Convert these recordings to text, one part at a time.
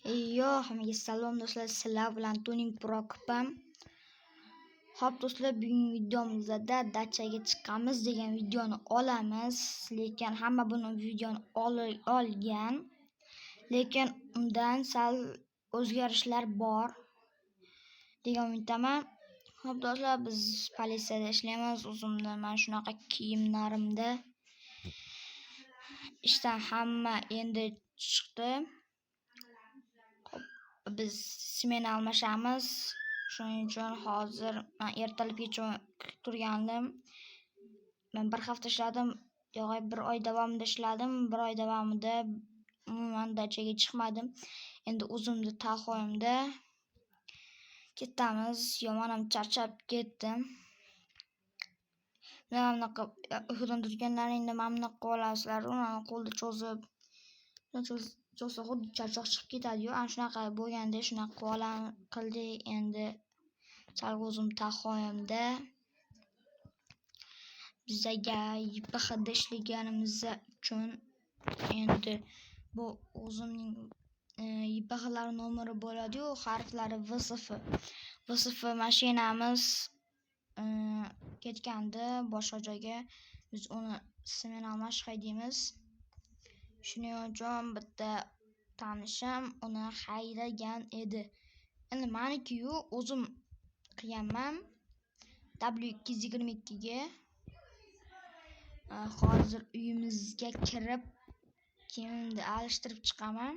Hammaga salom do'stlar, sizlar bilan Tuning Prokopam. Xo'p do'stlar, bugungi videomizda dachaga chiqamiz degan videoni olamiz, lekin hamma buni videoni olgan, lekin undan sal o'zgarishlar bor degan umiddaman. Xo'p do'stlar, biz politsiyada ishlaymiz. O'zimda mana shunaqa kiyimlarimda ishdan hamma endi chiqdi. Biz smena almashamiz. Shuning uchun hozir men ertalabgacha turgandim. Men bir hafta ishladim, bir oy davomida ishladim. Bir oy davomida umuman dachaga chiqmadim. Endi o'zimni tahoyimda ketamiz. Yomonam charchab ketdim. Bunaqa uyqudan turganlaringda mana bunaqa olasizlar, uni qo'lda cho'zib xuddi charchoq chiqib ketadi-yu. Ana shunaqa bo'lganda shunaqa qildik. Endi sal o'zim tahoyimda bizaga YPXda ishlaganimiz uchun endi bu o'zimning YPXlar nomeri bo'ladi-yu, harflari VSF mashinamiz ketgandi boshqa joyga. Biz uni smena almashib haydaymiz. Shuning uchun bitta tanishim uni haydagan edi. Endi meniki-yu, o'zim qilganman. W222 ga hozir uyimizga kirib kiyimimni alishtirib chiqaman.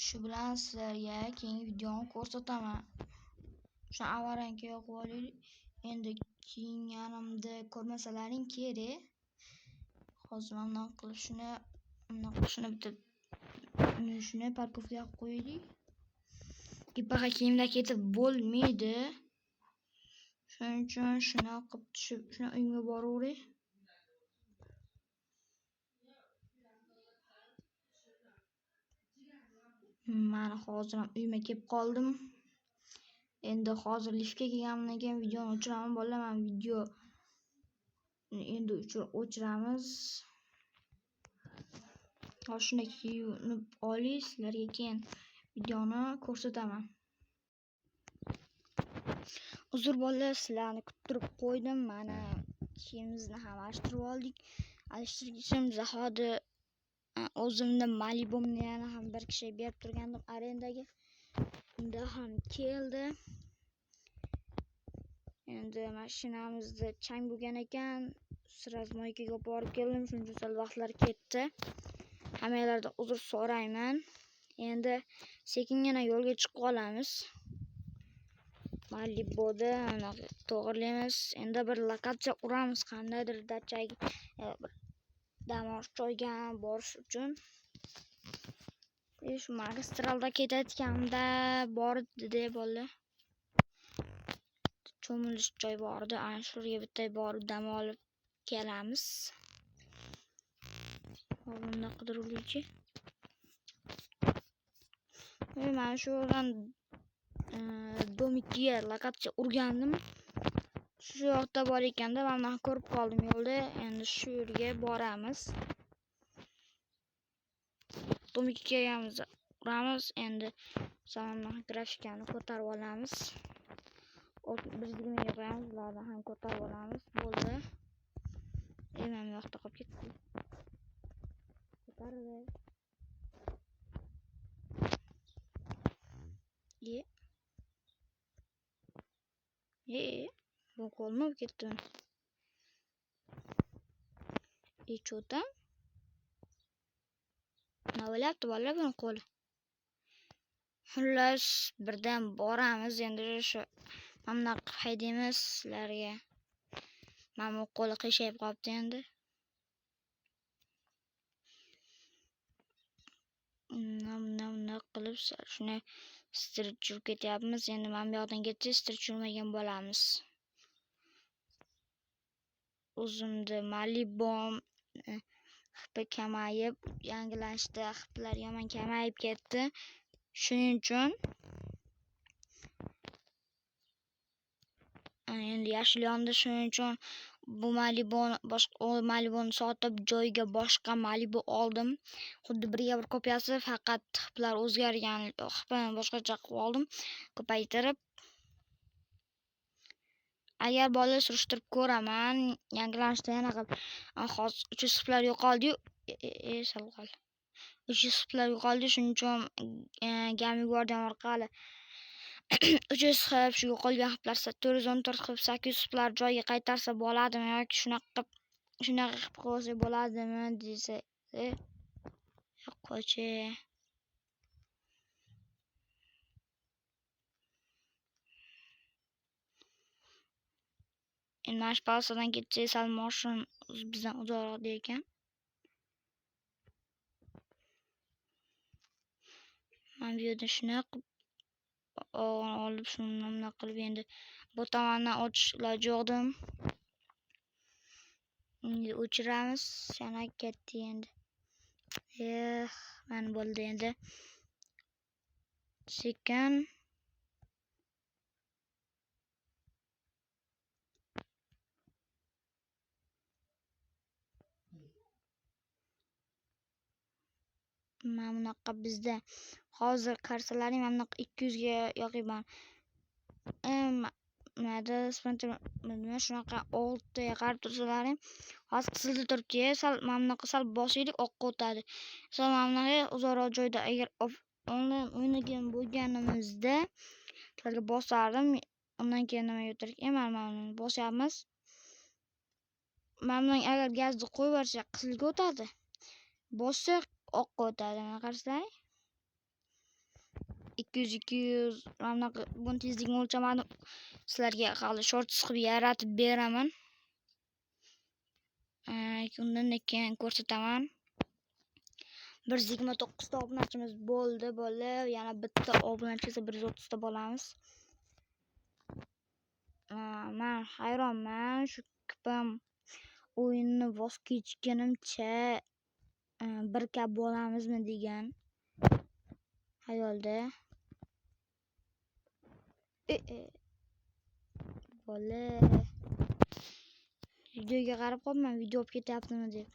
Shu bilan sizlarga keyingi videoni ko'rsataman. Shu avaranka yoqib olaylik. Endi kiyinganimni ko'rmasalaring kerak. Hozir mana qilib shuni parkovkaga qo'yaylik. YPX kiyimda ketib bo'lmaydi. Shuning uchun shuni qilib tushib, shuni uyga boravering. Mana hozir ham uyimga kelib qoldim. Endi hozir liftga kelganimdan keyin videoni o'chiraman bolalar. Men video endi o'chiramiz. Hozir shuni kiyinib olay, sizlarga keyin videoni ko'rsataman. Uzr bolalar, sizlarni kuttirib qo'ydim. Mana kiyimimizni ham alishtirib oldik. Alishtirishim zahoti o'zimni Malibomni yana ham bir kishi berib turgandim arendaga. Unda ham keldi. Endi mashinamizda chang bo'lgan ekan, srazmoykaga borib keldim. Shuning uchun sal vaqtlar ketdi. Hammalardan uzr so'rayman. Endi sekingina yo'lga chiqib qolamiz. Maliboda to'g'rilaymiz. Endi bir lokatsiya uramiz, qandaydir dachaga bir dam olish joyga borish uchun. Shu magistralda ketayotganda bor edi bolalar. Cho'milish joy bor edi. Ana shu yerga bitta borib dam olib kelamiz. Bunda qidiruvchi. Men shu yerdan domikiga lokatsiya urgandim. Shu yoqda bor ekanda, men ko'rib qoldim yo'lda. Endi shu yerga boramiz. Domikiga uramiz. Endi salomdan grafikani ko'tarib olamiz. 120 ga qo'yamiz, ulardan ham ko'tarib olamiz. Bo'ldi. Men bu yoqda qolib ketdim. Ko'tardi. Bu qo'lni olib ketdim. Cho'tam. Nima bo'lyapti bolalar buni qo'li? Xullas, birdan boramiz. Endi shu mana haydaymiz sizlarga. Mana bu qo'li qiyshayib qolibdi endi. Namna qilib shuni stretch urib ketyapmiz. Endi men bu yoqdan ketib stretch urmagan bo'lamiz. O'zimda Malibom hipi kamayib, yangilanishda hiplar yomon kamayib ketdi. Shuning uchun endi yashil yondi. Shuning uchun bu Malibuni sotib joyiga boshqa Malibu oldim. Xuddi birga bir kopyasi, faqat hiplar o'zgargan. Hipini boshqacha qilib oldim, ko'paytirib. Agar bolalar surishtirib ko'raman, yangilanishda yana qilib. Hozir 300 hiplar yo'qoldi-yu, sal qol. 300 hiplar yo'qoldi, shuning uchun Gami Guardian orqali 300 hip shu yo'qolgan hiplar 414 hip 800 hiplar joyiga qaytarsa bo'ladimi yoki shunaqa qilib qo'ysa bo'ladimi desa, yo'q-chi. Endi mana shu palasadan ketsak, sal moshin bizdan uzoqroqda ekan. Men bu yerda shunaqa olib shuni qilib endi bu tomondan o'tish iloji yo'qdim. Endi o'chiramiz, yana ketdi endi. Mana bo'ldi endi. Sekin mana bunaqa bizda hozir qarsalaring mana bunaqa 200 ga yoki nima shunaqa 6 ga qarab tursalaring hozir qizilda turibdi, sal mana bunaqa sal bosaylik oqqa o'tadi. Sal mana bunaqa uzoqroq joyda agar onlayn o'ynagan bo'lganimizda sizlarga bosardim. Undan keyin nima yo'tirib, mana buni bosyapmiz. Mana bundan agar gazni qo'yib yuborsak qizilga o'tadi. Bossak oqqa o'tadi. Mana qarasalaring. 200 mana bunaqa buni tezligini o'lchamadim. Sizlarga hali shorts qilib yaratib beraman. Undan keyin ko'rsataman. 129 ta obunachimiz bo'ldi, bolalar. Yana bitta obunachi esa 130 ta bo'lamiz. Men hayronman, shu kipim o'yinni voz kechganimcha 1K bo'lamizmi degan xayolda. Bola videoga qarab qolman, video olib ketyaptimi deb.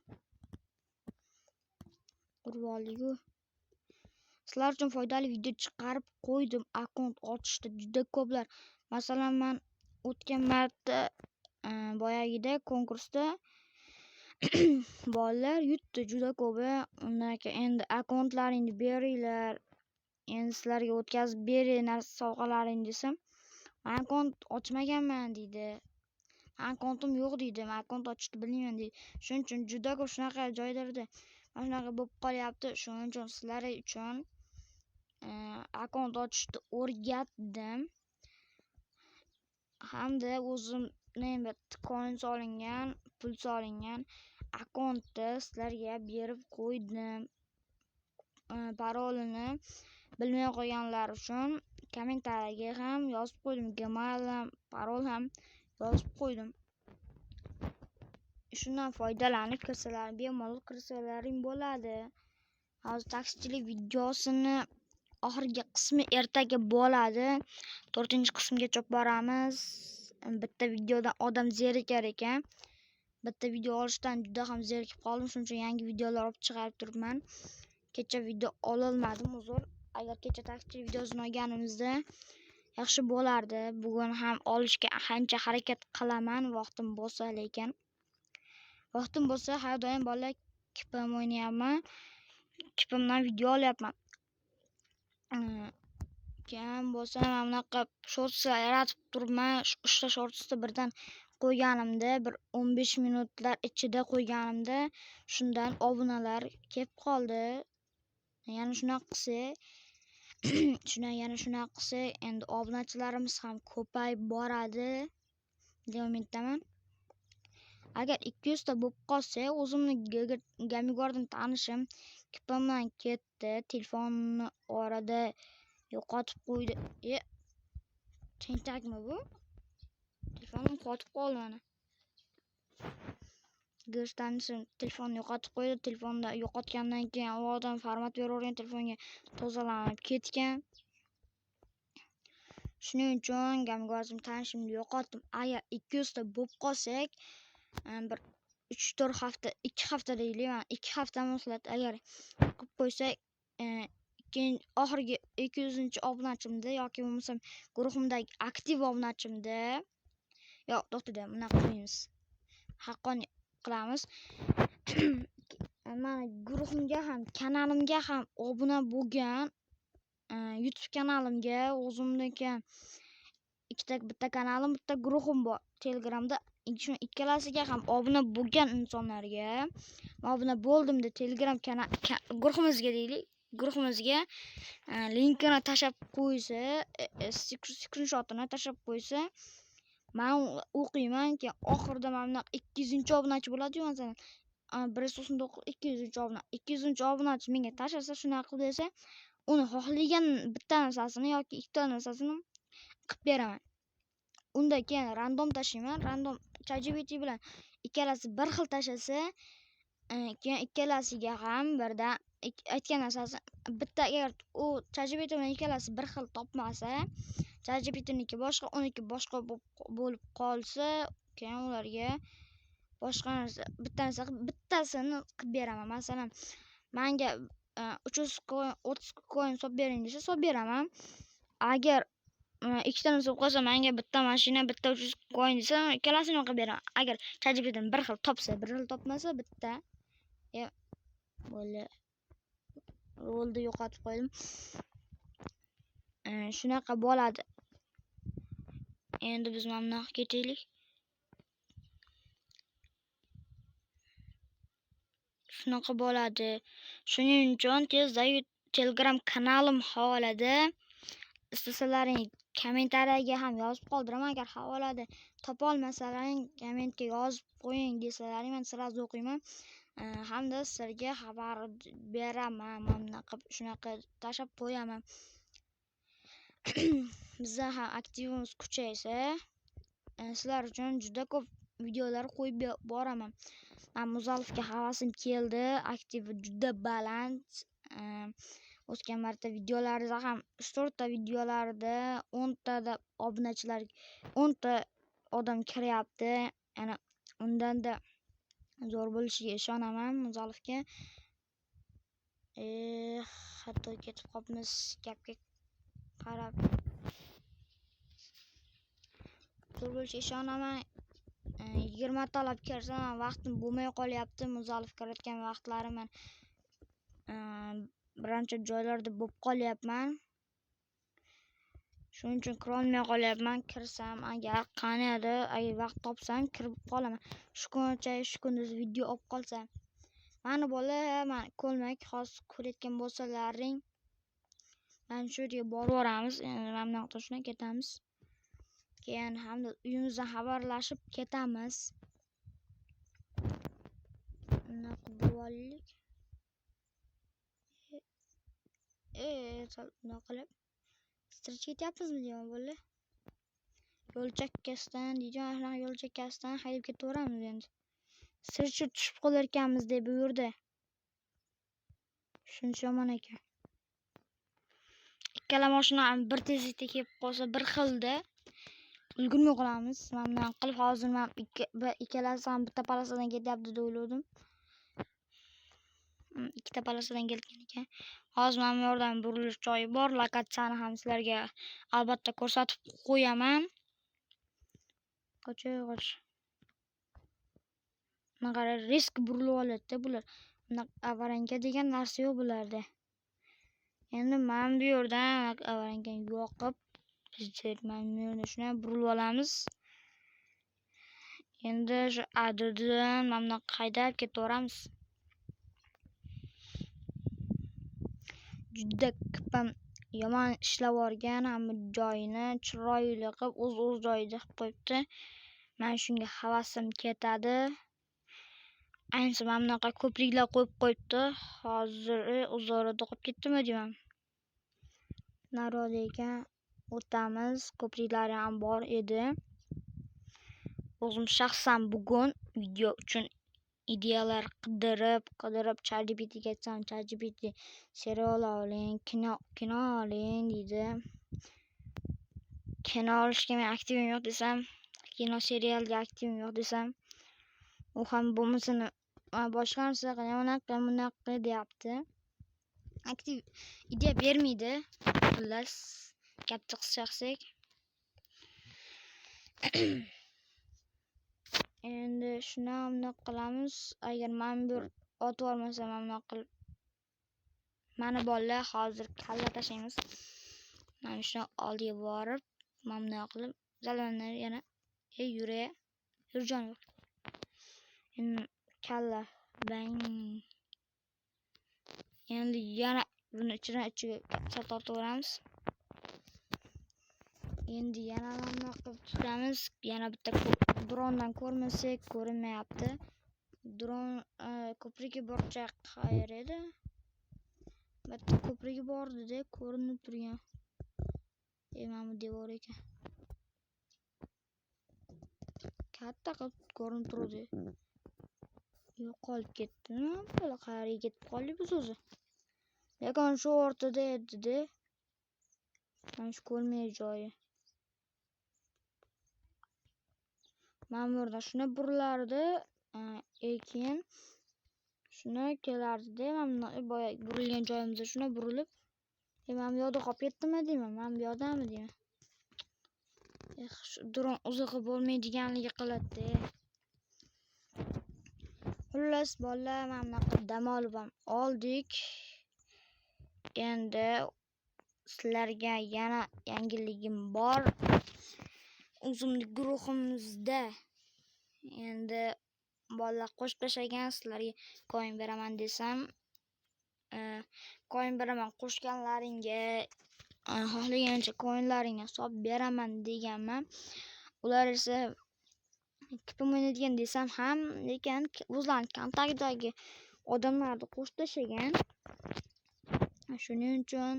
Urib oldik-ku. Sizlar uchun foydali video chiqarib qo'ydim. Akkaunt ochishda juda ko'plar. Masalan, men o'tgan marta boyagida konkursda bolalar yutdi juda ko'pi. Undan keyin endi akkauntlaringni beringlar. Endi sizlarga o'tkazib beringlar sovg'alaring desam, men akkaunt ochmaganman deydi. Akkauntim yo'q deydi. Men akkaunt ochishni bilmayman deydi. Shuning uchun juda ko'p shunaqa joylarda mana shunaqa bo'lib qolyapti. Shuning uchun sizlar uchun akkaunt ochishni o'rgatdim. Hamda o'zimning coin solingan, pul solingan akkauntni sizlarga berib qo'ydim. Parolini bilmay qo'yganlar uchun kommentariyaga ham yozib qo'ydim. Gmail ham, parol ham yozib qo'ydim. Shundan foydalanib kirsalaring, bemalol kirsalaring bo'ladi. Hozir taksichilik videosini oxirgi qismi ertaga bo'ladi. 4-qismgacha olib boramiz. Bitta videodan odam zerikar ekan. Bitta video olishdan juda ham zerikib qoldim. Shuning uchun yangi videolar olib chiqarib turibman. Kecha video ololmadim, uzr. Agar kecha taksichilik videosini olganimizda yaxshi bo'lardi. Bugun ham olishga ancha harakat qilaman, vaqtim bo'lsa, lekin vaqtim bo'lsa har doim bolalar kipim o'ynayapman. Kipimdan video olyapman. Keyin bo'lsa mana bunaqa shorts yaratib turibman. 3 ta shortsni birdan qo'yganimda, bir 15 minutlar ichida qo'yganimda shundan obunalar kelib qoldi. Yana shunaqa qilsa, endi obunachilarimiz ham ko'payib boradi deya umiddaman. Agar 200 ta bo'lib qolsa, o'zimni Gami Guardian tanishim kipimdan ketdi, telefonni orada yo'qotib qo'ydi. Tentakmi bu? Telefonim qotib qoldi mana. Tanishim telefonni yo'qotib qo'ydi. Telefonni yo'qotgandan keyin u odam format beravergan telefonga tozalanib ketgan. Shuning uchun Gami Guardian tanishimni yo'qotdim. Agar 200 ta bo'lib qolsak, bir 3-4 hafta, 2 hafta deylik, mana 2 hafta muhlat agar qilib qo'ysak, keyin oxirgi 200-obunachimda yoki bo'lmasam guruhimdagi aktiv obunachimda yo'q, to'xtada, bunaqa qilmaymiz. Haqqoniy qilamiz. Mana guruhimga ham, kanalimga ham obuna bo'lgan, YouTube kanalimga o'zimniki bitta kanalim, bitta guruhim bor Telegramda. Shu ikkalasiga ham obuna bo'lgan insonlarga obuna bo'ldim deb Telegram guruhimizga deylik, guruhimizga linkini tashlab qo'ysa, skrinshotini tashlab qo'ysa, men o'qiyman. Keyin oxirida mana 200-obunachi bo'ladi-yu, masalan, 199 200-obunachi menga tashlasa, shunaqa qilib desa, uni xohlagan bitta narsasini yoki ikkita narsasini qilib beraman. Unda keyin random tashlayman. Random ChatGPT bilan ikkalasi bir xil tashlasa, keyin ikkalasiga ham birdan aytgan narsasi bitta, agar u ChatGPT bilan ikkalasi bir xil topmasa, ChatGPTniki boshqa, uniki boshqa bo'lib qolsa, keyin ularga boshqa narsa, bittasini qilib beraman. Masalan, menga 300 coin, 30 coin solib bering desa, solib beraman. Agar ikkita narsa qolsa, menga bitta mashina, bitta 300 coin desa, ikkalasini qilib beraman. Agar ChatGPTni bir xil topsa, bir xil topmasa, bitta rolni yo'qotib qo'ydim. Shunaqa bo'ladi. Endi biz mana bunaqa ketaylik. Shunaqa bo'ladi. Shuning uchun tezda Telegram kanalim havolada. Istasalaring kommentariyaga ham yozib qoldiraman. Agar havolada topa olmasalaring, kommentga yozib qo'ying desalaring, men sразу o'qiyman. Hamda sizlarga xabar beraman. Mana shunaqa tashlab qo'yaman. Bizda ham aktivimiz kuchaysa, sizlar uchun juda ko'p videolar qo'yib boraman. Men Muzalifga havasim keldi. Aktivi juda baland. O'tgan marta videolarda ham 3-4 ta videolarda 10 ta da obunachilar, 10 ta odam kiryapti. Yana undan-da zo'r bo'lishiga ishonaman Muzalifga. Hatto ketib qolibmiz gapga qarab. Zo'r bo'lishiga ishonaman. 20 talab kirsa, vaqtim bo'lmay qolyapti. Muzalif kiritgan vaqtlarim men birinchi joylarda bo'lib qolyapman. Shuning uchun kira olmay qolyapman. Kirsam, agar qaniydi, agar vaqt topsam kirib qolaman. Shu kunduz video olib qolsam. Mani bola, men ko'lmak hozir ko'rayotgan bo'lsalaring, men shu yerga borib boramiz. Endi men bunaqa shuna ketamiz. Keyin hamda uyimizdan xabarlashib ketamiz. Bunaqa bo'laylik. Bunaqa qilib strich ketyapmizmi deyman bo'la. Yo'l chekkasidan deyman, shunaqa yo'l chekkasidan haydab ketaveramiz endi. Strich tushib qolarkanmiz deb buyurdi. Shuncha yomon ekan. Ikkala mashina ham bir tezlikda kelib qolsa, bir xilda ulgurmay qolamiz. Men bundan qilib hozir men ikkalasi ham bitta palasadan ketyapti deb o'yladim. Ikkita palasadan kelgan ekan. Hozir men bu yerdan burilish joyi bor. Lokatsiyani ham sizlarga albatta ko'rsatib qo'yaman. Qoch. Bunaqa risk burilib oladi bular. Bunaqa avaranka degan narsa yo'q bularda. Endi men bu yerdan avarankani yoqib, men bu yerdan shuna burilib olamiz. Endi shu adadidan men bunaqa haydab ketaveramiz. Juda ko'pam yomon ishlab o'rgan, hamma joyini chiroyli qilib o'z joyida qilib qo'yibdi. Men shunga havasim ketadi. Ayniqsa men bunaqa ko'priklar qo'yib qo'yibdi. Hozir o'zorida qolib ketdimi deyman. Narodga o'tamiz. Ko'priklari ham bor edi. O'zim shaxsan bugun video uchun ideyalar qidirib ChatGPTga aytsam, ChatGPT serial oling, kino oling deydi. Kino olishga men aktivim yo'q desam, kino serialga aktivim yo'q desam, u ham bo'lmasini boshqa narsa bunaqa deyapti. Aktiv ideya bermaydi. Xullas gapni qisqa qilsak. Endi shuni bunaqa qilamiz. Agar men bir otib olmasam bunaqa qilib mana bolalar hozir kalla tashlaymiz. Mana shu oldiga borib mana bunaqa qilib zalvanlar yana yurjon endi kalla bang. Endi yana buni ichiga tortaveramiz. Endi yana mana qilib tutamiz. Yana bitta drondan ko'rmasak ko'rinmayapti. Dron ko'prigi borchaq qayer edi? Bitta ko'prigi bor edi, ko'rinib turgan. Mana bu devor ekan. Katta qilib ko'rinib turdi. Yo'qolib ketdimi? Bola qayerga ketib qoldik biz o'zi? Lekin shu o'rtada edi-da. Mana shu ko'rmay joyi. Mana bu yerda shuni burilardi, keyin shuni kelardi-da. Mana boya burilgan joyimizda shuni burilib, mana bu yoqda qolib ketdimi deyman, mana bu yoqdami deyman. Shu dron uzoqqa bo'lmaydiganligi qiladi-da. Xullas bolalar, mana bunaqa dam olib ham oldik. Endi sizlarga yana yangiligim bor. O'zimning guruhimizda endi bolalar qo'shib tashlagan, sizlarga coin beraman desam, coin beraman qo'shganlaringga xohlagancha coinlaringni solib beraman deganman. Ular esa kipim o'ynaydigan desam ham, lekin o'zlarining kontaktdagi odamlarni qo'shib tashlagan. Shuning uchun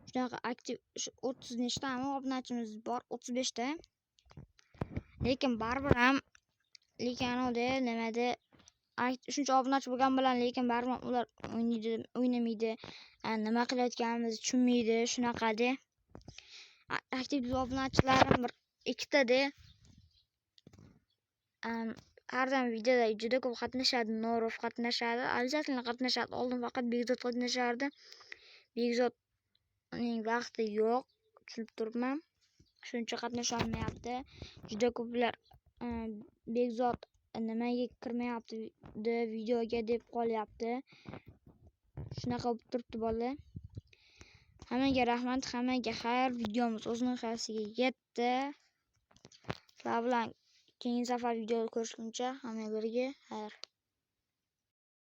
shunaqa aktiv 30 nechtami obunachimiz bor, 35 ta. Lekin baribir ham anavda nimada shuncha obunachi bo'lgan bilan lekin baribir ular o'ynamaydi, nima qilayotganimizni tushunmaydi, shunaqada. Aktiv obunachilarim bir 2 ta-da. Har doim videoda juda ko'p qatnashadi, Norov qatnashadi, обязательно qatnashadi. Oldin faqat Begzod qatnashardi. Begzodning vaqti yo'q, tushunib turibman. Shuncha qatnasha olmayapti. Juda ko'plar Begzod nimaga kirmayapti videoga deb qolyapti. Shunaqa bo'lib turibdi bolalar. Hammaga rahmat, hammaga xayr. Videomiz o'z nihoyasiga yetdi. Sizlar bilan keyingi safar videoda ko'rishguncha hammaga xayr.